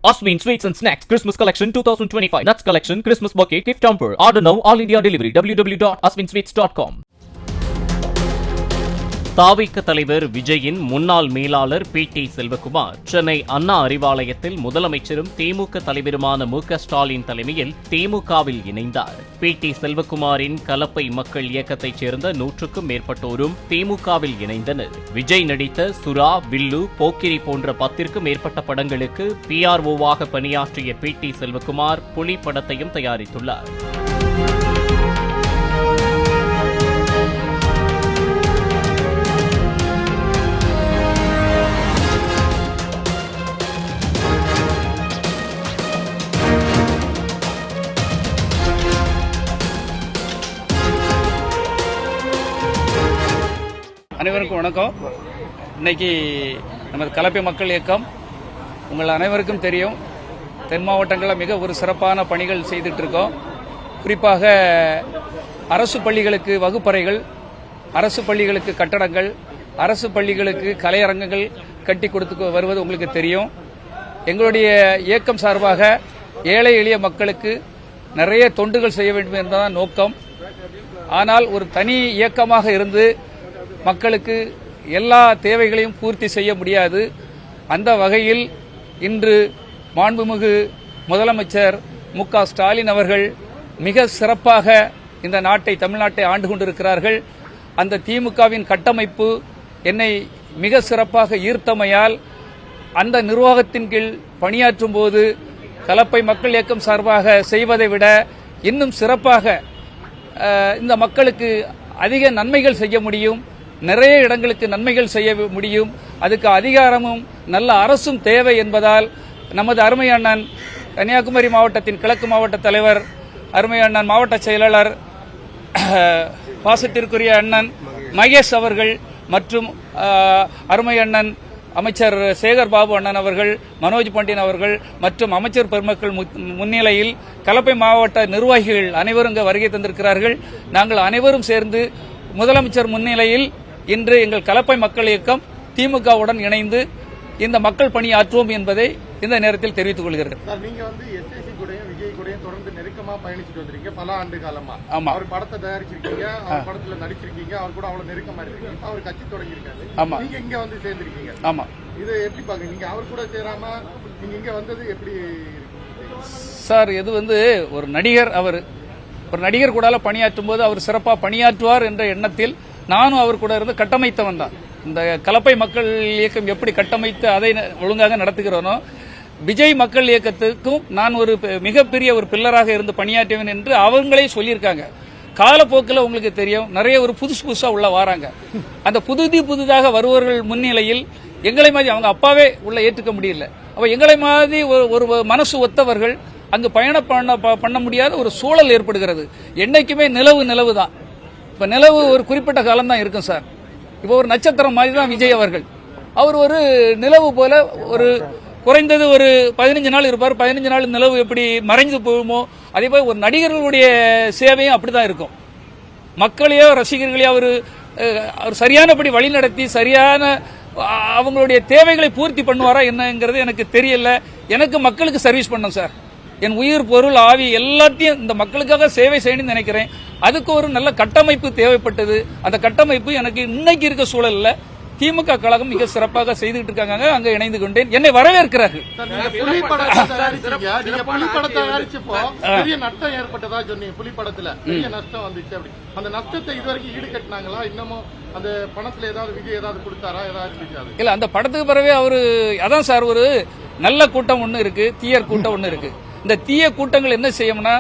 Osmin Sweets and Snacks Christmas Collection 2025. Nuts Collection Christmas Bouquet Gift Hamper. Order now. All India Delivery. www.osminsweets.com. தாவிக தலைவர் விஜயின் முன்னாள் மேலாளர் PT. Selvakumar Chennai அண்ணா அறிவாலயத்தில் முதலமைச்சரும் திமுக தலைவருமான மு.க. ஸ்டாலின் தலைமையில் திமுகவில் இணைந்தார். பி.டி. செல்வகுமாரின் கலப்பை மக்கள் இயக்கத்தைச் சேர்ந்த 100க்கும் மேற்பட்டோரும் திமுகவில் இணைந்தனர். விஜய் நடித்த சுறா, வில்லு, போக்கிரி போன்ற 10ற்கும் மேற்பட்ட படங்களுக்கு PRO-வாக பணியாற்றிய பி.டி. செல்வகுமார் புலி படத்தையும் தயாரித்துள்ளார். அனைவருக்கும் வணக்கம். இன்னைக்கு நமது கலப்பை மக்கள் இயக்கம் உங்கள் அனைவருக்கும் தெரியும், தென் மாவட்டங்களில் மிக ஒரு சிறப்பான பணிகள் செய்துட்டு இருக்கோம். குறிப்பாக அரசு பள்ளிகளுக்கு வகுப்பறைகள், அரசு பள்ளிகளுக்கு கட்டடங்கள், அரசு பள்ளிகளுக்கு கலையரங்கங்கள் கட்டி கொடுத்து வருவது உங்களுக்கு தெரியும். எங்களுடைய இயக்கம் சார்பாக ஏழை எளிய மக்களுக்கு நிறைய தொண்டுகள் செய்ய வேண்டும் என்பதுதான் நோக்கம். ஆனால் ஒரு தனி இயக்கமாக இருந்து மக்களுக்கு எல்லா தேவைகளையும் பூர்த்தி செய்ய முடியாது. அந்த வகையில் இன்று மாண்புமிகு முதலமைச்சர் மு.க. ஸ்டாலின் அவர்கள் மிக சிறப்பாக இந்த நாட்டை, தமிழ்நாட்டை ஆண்டு கொண்டிருக்கிறார்கள். அந்த திமுகவின் கட்டமைப்பு என்னை மிக சிறப்பாக ஈர்த்தமையால் அந்த நிர்வாகத்தின் கீழ் பணியாற்றும் போது கலப்பை மக்கள் இயக்கம் சார்பாக செய்வதை விட இன்னும் சிறப்பாக இந்த மக்களுக்கு அதிக நன்மைகள் செய்ய முடியும், நிறைய இடங்களுக்கு நன்மைகள் செய்ய முடியும். அதுக்கு அதிகாரமும் நல்ல அரசும் தேவை என்பதால் நமது அருமை அண்ணன் கன்னியாகுமரி மாவட்டத்தின் கிழக்கு மாவட்ட தலைவர், அருமை அண்ணன் மாவட்ட செயலாளர் பாசத்திற்குரிய அண்ணன் மகேஷ் அவர்கள் மற்றும் அருமை அண்ணன் அமைச்சர் சேகர் பாபு அண்ணன் அவர்கள், மனோஜ் பாண்டியன் அவர்கள் மற்றும் அமைச்சர் பெருமக்கள் முன்னிலையில் கலப்பை மாவட்ட நிர்வாகிகள் அனைவரும் இங்கு வருகை தந்திருக்கிறார்கள். நாங்கள் அனைவரும் சேர்ந்து முதலமைச்சர் முன்னிலையில் இன்று எங்கள் கலப்பை மக்கள் இயக்கம் திமுகவுடன் இணைந்து இந்த மக்கள் பணியாற்றுவோம் என்பதை இந்த நேரத்தில் தெரிவித்துக் கொள்கிறேன். நீங்க எஸ்எஸ்சி கூடயும் விஜய் கூடயும் தொடர்ந்து நெருக்கமா பயணிச்சுட்டு வந்திருக்கீங்க பல ஆண்டு காலமா. ஆமா, அவர் படத்தை தயாரிச்சிருக்கீங்க, அவர் படத்துல நடிச்சிருக்கீங்க, அவர் கூட அவ்வளவு நெருக்கமா இருக்கீங்க. அவர் கட்சி தொடங்கியிருக்காரு. ஆமா, நீங்க இங்க சேர்ந்திருக்கீங்க. ஆமா, இது எப்படி பாக்குறீங்க? நீங்க அவர் கூட சேராம நீங்க இங்க வந்தது எப்படி சார்? இது ஒரு நடிகர், அவர் ஒரு நடிகர் கூட பணியாற்றும் போது அவர் சிறப்பாக பணியாற்றுவார் என்ற எண்ணத்தில் நானும் அவர் கூட இருந்து கட்டமைத்தவன் தான். இந்த கலப்பை மக்கள் இயக்கம் எப்படி கட்டமைத்து அதை ஒழுங்காக நடத்துகிறோனோ, விஜய் மக்கள் இயக்கத்துக்கும் நான் ஒரு மிகப்பெரிய ஒரு பில்லராக இருந்து பணியாற்றுவேன் என்று அவங்களே சொல்லியிருக்காங்க. காலப்போக்கில் உங்களுக்கு தெரியும், நிறைய ஒரு புதுசா உள்ள வராங்க. அந்த புதுதாக வருவர்கள் முன்னிலையில் எங்களை மாதிரி அவங்க அப்பாவே உள்ள ஏற்றுக்க முடியல. அப்ப எங்களை மாதிரி ஒரு மனசு ஒத்தவர்கள் அங்கு பயணம் பண்ண முடியாத ஒரு சூழல் ஏற்படுகிறது. என்னைக்குமே நிலவு தான். இப்ப நிலவு ஒரு குறிப்பிட்ட காலம் தான் இருக்கும் சார். இப்போ ஒரு நட்சத்திரம் மாதிரி தான் விஜய் அவர்கள். அவர் ஒரு நிலவு போல ஒரு குறைந்தது ஒரு 15 நாள் இருப்பார். 15 நாள் நிலவு எப்படி மறைஞ்சு போகுமோ அதே போல ஒரு நடிகர்களுடைய சேவையும் அப்படிதான் இருக்கும். மக்களையோ ரசிகர்களையோ அவர் சரியானபடி வழிநடத்தி சரியான அவங்களுடைய தேவைகளை பூர்த்தி பண்ணுவாரா என்னங்கிறது எனக்கு தெரியல. எனக்கு மக்களுக்கு சர்வீஸ் பண்ணும் சார். என் உயிர், பொருள், ஆவி எல்லாத்தையும் இந்த மக்களுக்காக சேவை செய்யணும்னு நினைக்கிறேன். அதுக்கு ஒரு நல்ல கட்டமைப்பு தேவைப்பட்டது. அந்த கட்டமைப்பு எனக்கு இன்னைக்கு இருக்க சூழல்ல திமுக கழகம் மிக சிறப்பாக செய்துட்டு இருக்காங்க. அங்க இணைந்து கொண்டேன். என்னை வரவேற்கிறார்கள். பெரிய நஷ்டம் ஏற்பட்டதா சொன்னீங்க. புலிப்படத்துல பெரிய நஷ்டம் வந்துச்சு. அப்படி அந்த நஷ்டத்தை இதுவரைக்கும் ஈடு கட்டினாங்களா? இன்னமும் அந்த பணத்துல ஏதாவது விஜய் ஏதாவது கொடுத்தாரா? ஏதாவது இல்ல, அந்த படத்துக்கு பிறகு அவரு அதான் சார், ஒரு நல்ல கூட்டம் ஒண்ணு இருக்கு, தீயர் கூட்டம் ஒண்ணு இருக்கு. இந்த தீய கூட்டங்கள் என்ன செய்யும்னா,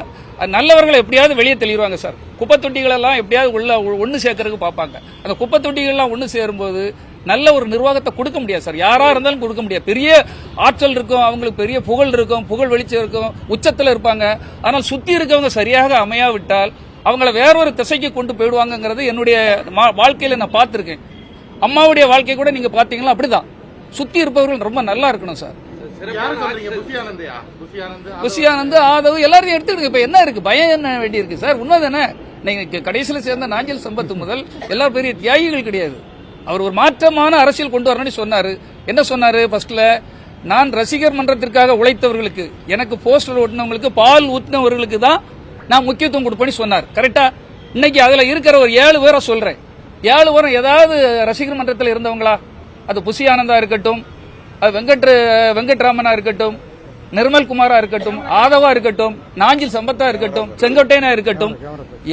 நல்லவர்களை எப்படியாவது வெளியே தெளிவாங்க சார். குப்பை தொட்டிகள் எல்லாம் எப்படியாவது உள்ள ஒண்ணு சேர்க்கறதுக்கு பார்ப்பாங்க. அந்த குப்பை தொட்டிகள் எல்லாம் ஒண்ணு சேரும்போது நல்ல ஒரு நிர்வாகத்தை கொடுக்க முடியாது சார். யாரா இருந்தாலும் கொடுக்க முடியாது. பெரிய ஆற்றல் இருக்கும், அவங்களுக்கு பெரிய புகழ் இருக்கும், புகழ் வெளிச்சம் இருக்கும், உச்சத்துல இருப்பாங்க. ஆனால் சுத்தி இருக்கவங்க சரியாக அமையாவிட்டால் அவங்கள வேறொரு திசைக்கு கொண்டு போயிடுவாங்கிறது என்னுடைய வாழ்க்கையில நான் பார்த்திருக்கேன். அம்மாவுடைய வாழ்க்கை கூட நீங்க பாத்தீங்களா அப்படிதான். சுத்தி இருப்பவர்கள் ரொம்ப நல்லா இருக்கணும் சார். புஷி ஆனந்த், ஆதவ் எல்லாரையும் எடுத்துக்கிட்டு இப்ப என்ன இருக்கு? பயம் என்ன வேண்டி இருக்கு சார்? உண்மைதானே? நீங்க கடைசியில் சேர்ந்த நாஞ்சில் சம்பத் முதல் எல்லாரும் பெரிய தியாகிகள் கிடையாது. அவர் ஒரு மாற்றமான அரசியல் கொண்டு வரணும்னு சொன்னாரு. என்ன சொன்னாரு? ஃபர்ஸ்ட்ல நான் ரசிகர் மன்றத்திற்காக உழைத்தவர்களுக்கு, எனக்கு போஸ்டர் ஓட்டினவங்களுக்கு, பால் ஊத்தினவர்களுக்கு தான் நான் முக்கியத்துவம் கொடுப்பேன்னு சொன்னார். கரெக்டா? இன்னைக்கு அதுல இருக்கிற ஒரு 7 பேரை சொல்றேன். 7 பேரும் ஏதாவது ரசிகர் மன்றத்தில் இருந்தவங்களா? அது புசி ஆனந்தா இருக்கட்டும், அது வெங்கட்ராமனா இருக்கட்டும், நிர்மல்குமாரா இருக்கட்டும், ஆதவா இருக்கட்டும், நாஞ்சில் சம்பத்தா இருக்கட்டும், செங்கோட்டையனா இருக்கட்டும்,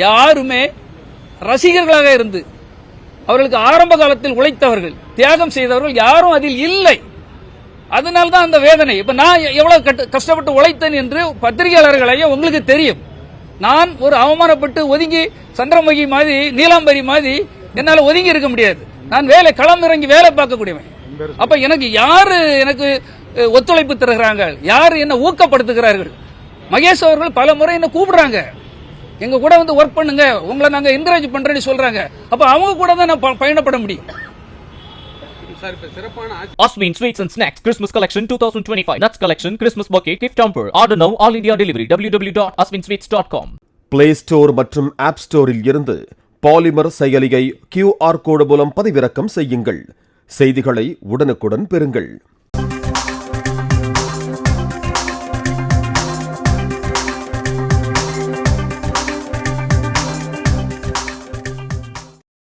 யாருமே ரசிகர்களாக இருந்து அவர்களுக்கு ஆரம்ப காலத்தில் உழைத்தவர்கள், தியாகம் செய்தவர்கள் யாரும் அதில் இல்லை. அதனால்தான் அந்த வேதனை. இப்ப நான் எவ்வளவு கஷ்டப்பட்டு உழைத்தேன் என்று பத்திரிகையாளர்களையே உங்களுக்கு தெரியும். நான் ஒரு அவமானப்பட்டு ஒதுங்கி சந்திரமுகி மாதிரி, நீலாம்பரி மாதிரி என்னால ஒதுங்கி இருக்க முடியாது. நான் களம் இறங்கி வேலை பார்க்கக்கூடியவன். அப்ப எனக்கு யாரு எனக்கு ஒத்துழைப்பு தருகிறாங்க, யாரு என்ன ஊக்கப்படுத்துகிறார்கள்? மகேஷ் அவர்கள் பல முறை என்ன கூப்பிடுறாங்க, எங்க கூட வந்து ஒர்க் பண்ணுங்க, உங்களை நாங்க என்கரேஜ் பண்றேன்னு சொல்றாங்க. அப்ப அவங்க கூட தான் நான் பயணப்பட முடியும். Asmin Sweets and Snacks Christmas Collection 2025 Nuts Collection Christmas Bouquet Gift Hamper. Order now, all India delivery. www.asminsweets.com. Play Store மற்றும் App Storeல் இருந்து பாலிமர் செயலியை QR கோடு மூலம் பதிவிறக்கம் செய்யுங்கள். செய்திகளை உடனுக்குடன் பெறுங்கள்.